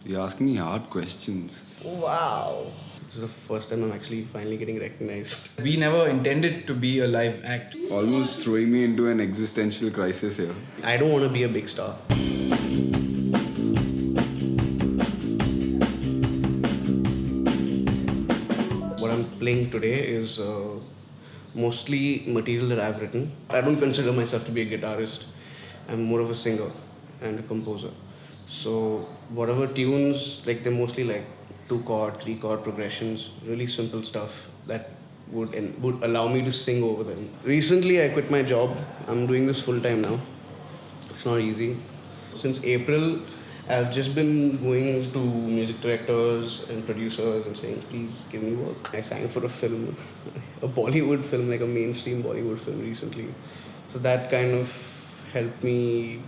You're asking me hard questions. Wow. This is the first time I'm actually finally getting recognized. We never intended to be a live act. Almost throwing me into an existential crisis here. I don't want to be a big star. What I'm playing today is mostly material that I've written. I don't consider myself to be a guitarist. I'm more of a singer and a composer. So whatever tunes, like they're mostly like 2-chord, 3-chord progressions, really simple stuff that would allow me to sing over them. Recently I quit my job. I'm doing this full time now. It's not easy. Since April, I've just been going to music directors and producers and saying, please give me work. I sang for a film, a Bollywood film, like a mainstream Bollywood film recently. So that kind of helped me,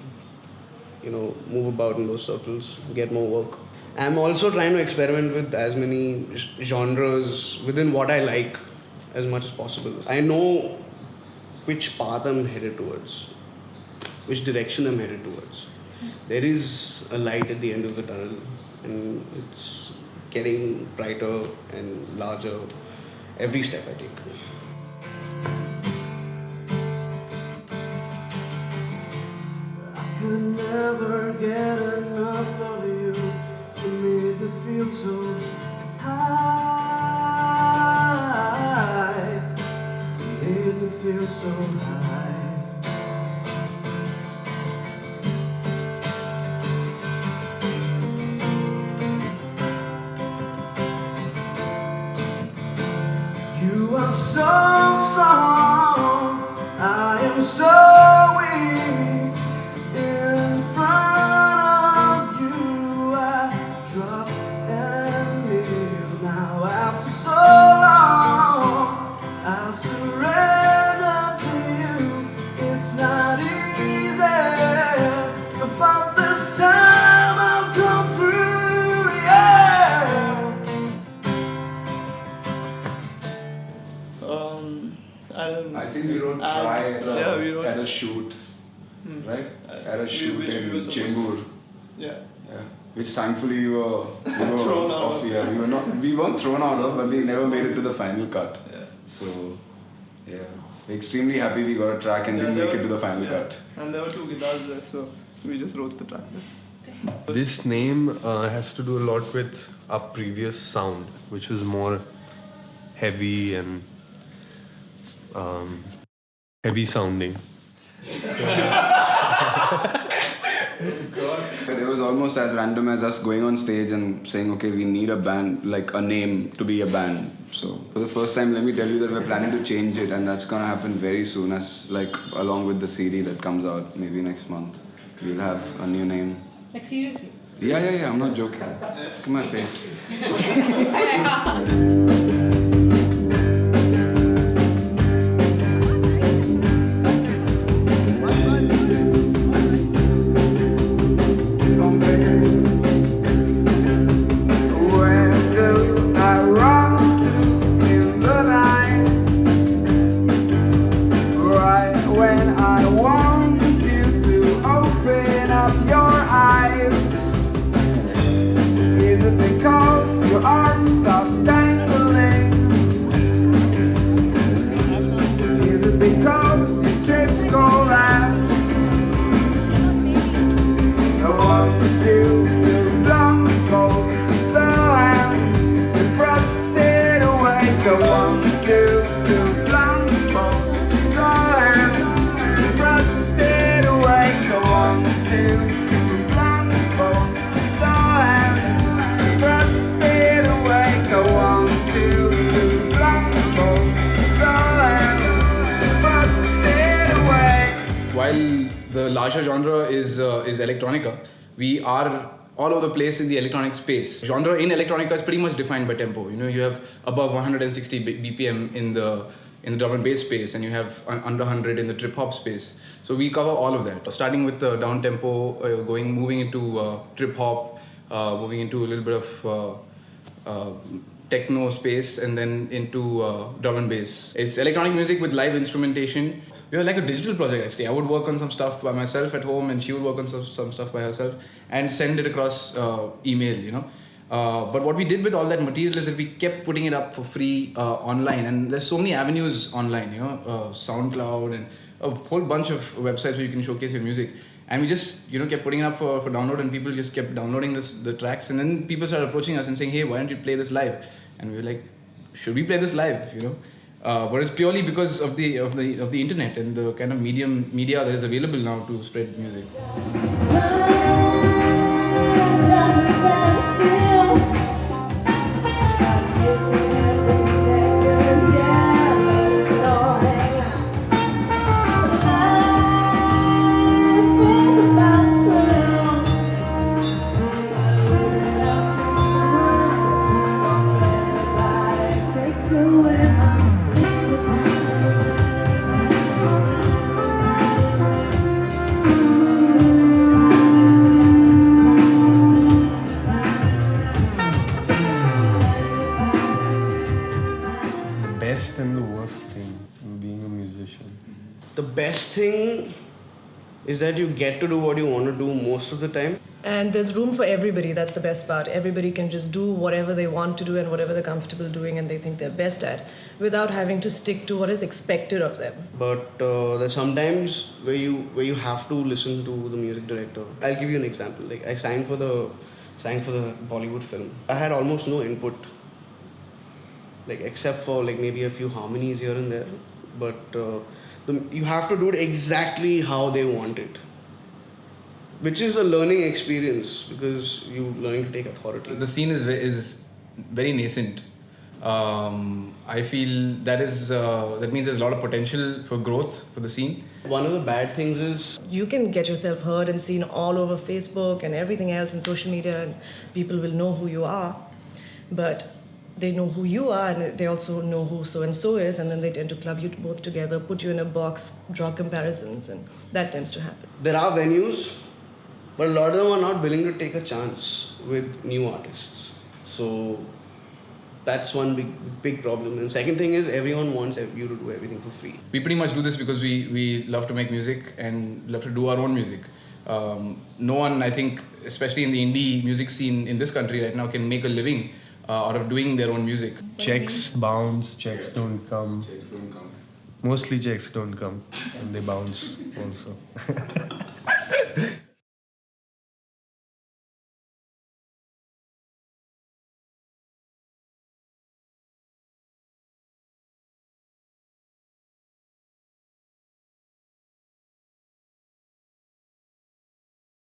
move about in those circles, get more work. I'm also trying to experiment with as many genres within what I like as much as possible. I know which path I'm headed towards, which direction I'm headed towards. There is a light at the end of the tunnel, and it's getting brighter and larger every step I take. I could never get enough of you. You made me feel so high. You made me feel so high. You are so strong, I am so weak. In front of you I drop and kneel. Now after so long, I surrender to you. It's not easy, but this time I'll come through, yeah. I think we wrote try at a shoot, right? At a shoot in Chembur. Yeah. Yeah. Which thankfully we were Thrown out off. of. Yeah, we weren't thrown out of, but we never made it to the final cut. Yeah. So, yeah, we're extremely happy we got a track and didn't make it to the final cut. And there were 2 guitars there, so we just wrote the track there. This name has to do a lot with our previous sound, which was more heavy and heavy sounding. But it was almost as random as us going on stage and saying, okay, we need a band, like a name to be a band. So for the first time, let me tell you that we're planning to change it, and that's gonna happen very soon, as like along with the CD that comes out maybe next month. We'll have a new name. Like seriously? Yeah, I'm not joking. Look at my face. While the larger genre is electronica, we are all over the place in the electronic space. Genre in electronica is pretty much defined by tempo. You have above 160 BPM in the drum and bass space, and you have under 100 in the trip hop space. So we cover all of that, starting with the down tempo, moving into trip hop, moving into a little bit of techno space, and then into drum and bass. It's electronic music with live instrumentation. we were like a digital project actually. I would work on some stuff by myself at home, and she would work on some stuff by herself and send it across email, you know. But what we did with all that material is that we kept putting it up for free online, and there's so many avenues online, you know, SoundCloud and a whole bunch of websites where you can showcase your music. And we just, you know, kept putting it up for download, and people just kept downloading the tracks, and then people started approaching us and saying, hey, why don't you play this live? And we were like, should we play this live, you know? But it's purely because of the internet and the kind of media that is available now to spread music. Best and the worst thing in being a musician. The best thing is that you get to do what you want to do most of the time. And there's room for everybody. That's the best part. Everybody can just do whatever they want to do and whatever they're comfortable doing and they think they're best at, without having to stick to what is expected of them. But there's sometimes where you have to listen to the music director. I'll give you an example. Like I signed for the Bollywood film. I had almost no input, like except for like maybe a few harmonies here and there. But you have to do it exactly how they want it, which is a learning experience because you're learning to take authority. The scene is very nascent. I feel that means there's a lot of potential for growth for the scene. One of the bad things is You can get yourself heard and seen all over Facebook and everything else and social media, and people will know who you are. But they know who you are and they also know who so-and-so is, and then they tend to club you both together, put you in a box, draw comparisons, and that tends to happen. there are venues, but a lot of them are not willing to take a chance with new artists. So that's one big problem. And second thing is everyone wants you to do everything for free. We pretty much do this because we love to make music and love to do our own music. No one, I think, especially in the indie music scene in this country right now, can make a living out of doing their own music. Checks bounce, checks don't come. Checks don't come. Mostly checks don't come and they bounce also.